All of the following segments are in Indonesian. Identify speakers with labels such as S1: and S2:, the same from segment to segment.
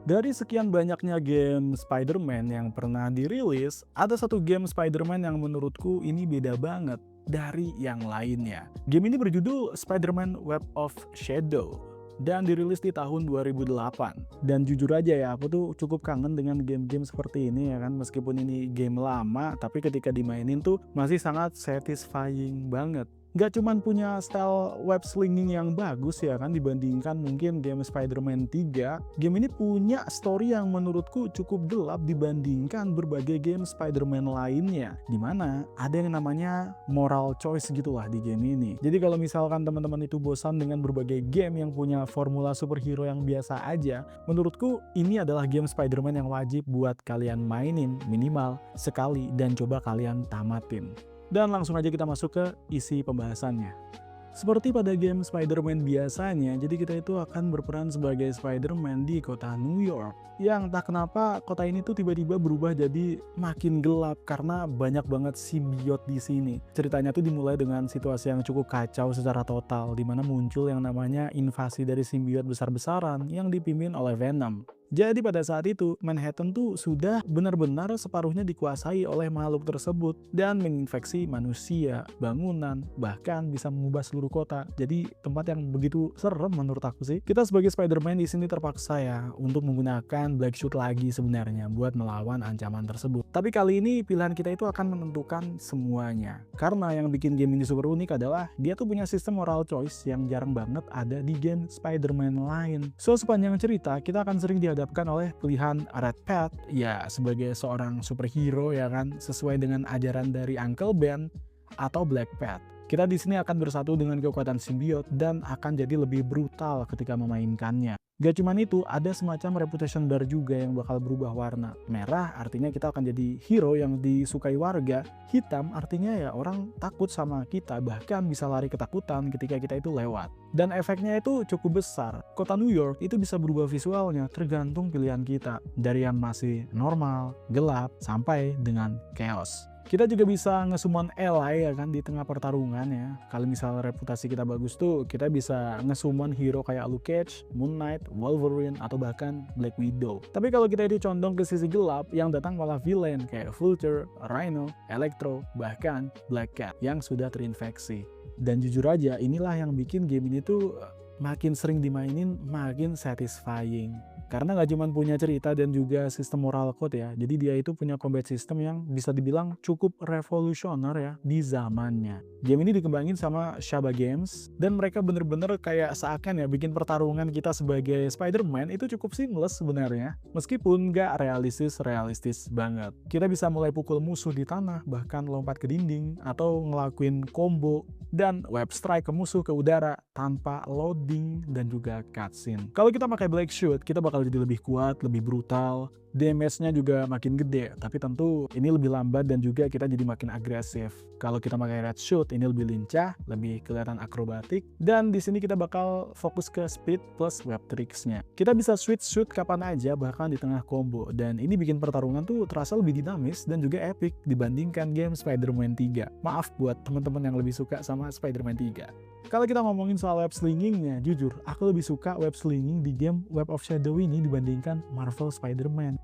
S1: Dari sekian banyaknya game Spider-Man yang pernah dirilis, ada satu game Spider-Man yang menurutku ini beda banget dari yang lainnya. Game ini berjudul Spider-Man Web of Shadow dan dirilis di tahun 2008. Dan jujur aja ya, aku tuh cukup kangen dengan game-game seperti ini ya kan. Meskipun ini game lama, tapi ketika dimainin tuh masih sangat satisfying banget. Nggak cuman punya style web slinging yang bagus ya kan dibandingkan mungkin game Spider-Man 3, game ini punya story yang menurutku cukup gelap dibandingkan berbagai game Spider-Man lainnya. Dimana ada yang namanya moral choice gitulah di game ini. Jadi kalau misalkan teman-teman itu bosan dengan berbagai game yang punya formula superhero yang biasa aja, menurutku ini adalah game Spider-Man yang wajib buat kalian mainin minimal sekali dan coba kalian tamatin. Dan langsung aja kita masuk ke isi pembahasannya. Seperti pada game Spider-Man biasanya, jadi kita itu akan berperan sebagai Spider-Man di kota New York. Yang entah kenapa kota ini tuh tiba-tiba berubah jadi makin gelap karena banyak banget simbiot di sini. Ceritanya tuh dimulai dengan situasi yang cukup kacau secara total, di mana muncul yang namanya invasi dari simbiot besar-besaran yang dipimpin oleh Venom. Jadi pada saat itu, Manhattan tuh sudah benar-benar separuhnya dikuasai oleh makhluk tersebut dan menginfeksi manusia, bangunan, bahkan bisa mengubah seluruh kota. Jadi tempat yang begitu serem menurut aku sih. Kita sebagai Spider-Man di sini terpaksa ya untuk menggunakan Black Suit lagi sebenarnya buat melawan ancaman tersebut. Tapi kali ini pilihan kita itu akan menentukan semuanya. Karena yang bikin game ini super unik adalah dia tuh punya sistem moral choice yang jarang banget ada di game Spider-Man lain. So sepanjang cerita kita akan sering dihadapkan oleh pilihan Red Path ya sebagai seorang superhero ya kan sesuai dengan ajaran dari Uncle Ben atau Black Path. Kita di sini akan bersatu dengan kekuatan simbiot dan akan jadi lebih brutal ketika memainkannya. Gak cuman itu, ada semacam reputation bar juga yang bakal berubah warna. Merah artinya kita akan jadi hero yang disukai warga. Hitam artinya ya orang takut sama kita, bahkan bisa lari ketakutan ketika kita itu lewat. Dan efeknya itu cukup besar. Kota New York itu bisa berubah visualnya tergantung pilihan kita. Dari yang masih normal, gelap, sampai dengan chaos. Kita juga bisa nge-summon ally ya kan di tengah pertarungan ya. Kalau misal reputasi kita bagus tuh, kita bisa nge-summon hero kayak Luke Cage, Moon Knight, Wolverine, atau bahkan Black Widow. Tapi kalau kita itu condong ke sisi gelap, yang datang malah villain kayak Vulture, Rhino, Electro, bahkan Black Cat yang sudah terinfeksi. Dan jujur aja, inilah yang bikin game ini tuh makin sering dimainin, makin satisfying. Karena nggak cuma punya cerita dan juga sistem moral code ya, jadi dia itu punya combat system yang bisa dibilang cukup revolusioner ya di zamannya. Game ini dikembangin sama Shaba Games, dan mereka bener-bener kayak seakan ya bikin pertarungan kita sebagai Spider-Man itu cukup seamless sebenarnya. Meskipun nggak realistis banget. Kita bisa mulai pukul musuh di tanah, bahkan lompat ke dinding, atau ngelakuin combo, dan web strike ke musuh ke udara tanpa loading dan juga cutscene. Kalau kita pakai Black Suit, kita bakal jadi lebih kuat, lebih brutal, damage-nya juga makin gede, tapi tentu ini lebih lambat dan juga kita jadi makin agresif. Kalau kita pakai Red Suit, ini lebih lincah, lebih kelihatan akrobatik, dan di sini kita bakal fokus ke speed plus web tricks-nya. Kita bisa switch shoot kapan aja, bahkan di tengah combo, dan ini bikin pertarungan tuh terasa lebih dinamis dan juga epic dibandingkan game Spider-Man 3. Maaf buat teman-teman yang lebih suka sama Spider-Man 3. Kalau kita ngomongin soal web slingingnya, jujur, aku lebih suka web slinging di game Web of Shadow ini dibandingkan Marvel Spider-Man.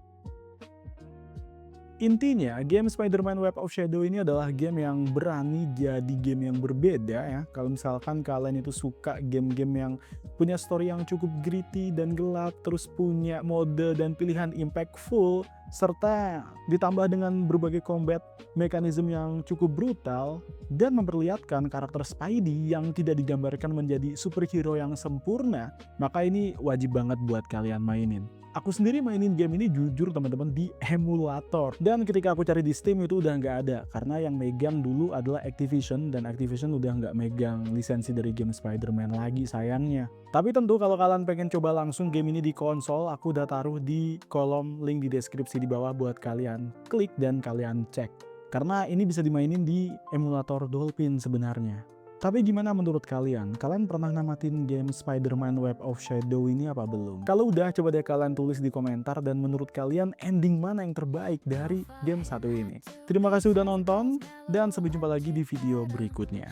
S1: Intinya, game Spider-Man Web of Shadow ini adalah game yang berani jadi game yang berbeda ya. Kalau misalkan kalian itu suka game-game yang punya story yang cukup gritty dan gelap, terus punya mode dan pilihan impactful, serta ditambah dengan berbagai combat mekanisme yang cukup brutal, dan memperlihatkan karakter Spidey yang tidak digambarkan menjadi superhero yang sempurna, maka ini wajib banget buat kalian mainin. Aku sendiri mainin game ini jujur teman-teman di emulator, dan ketika aku cari di Steam itu udah nggak ada karena yang megang dulu adalah Activision, dan Activision udah nggak megang lisensi dari game Spider-Man lagi sayangnya. Tapi tentu kalau kalian pengen coba langsung game ini di konsol, aku udah taruh di kolom link di deskripsi di bawah buat kalian klik dan kalian cek. Karena ini bisa dimainin di emulator Dolphin sebenarnya. Tapi gimana menurut kalian? Kalian pernah namatin game Spider-Man Web of Shadow ini apa belum? Kalau udah, coba deh kalian tulis di komentar, dan menurut kalian ending mana yang terbaik dari game satu ini. Terima kasih udah nonton, dan sampai jumpa lagi di video berikutnya.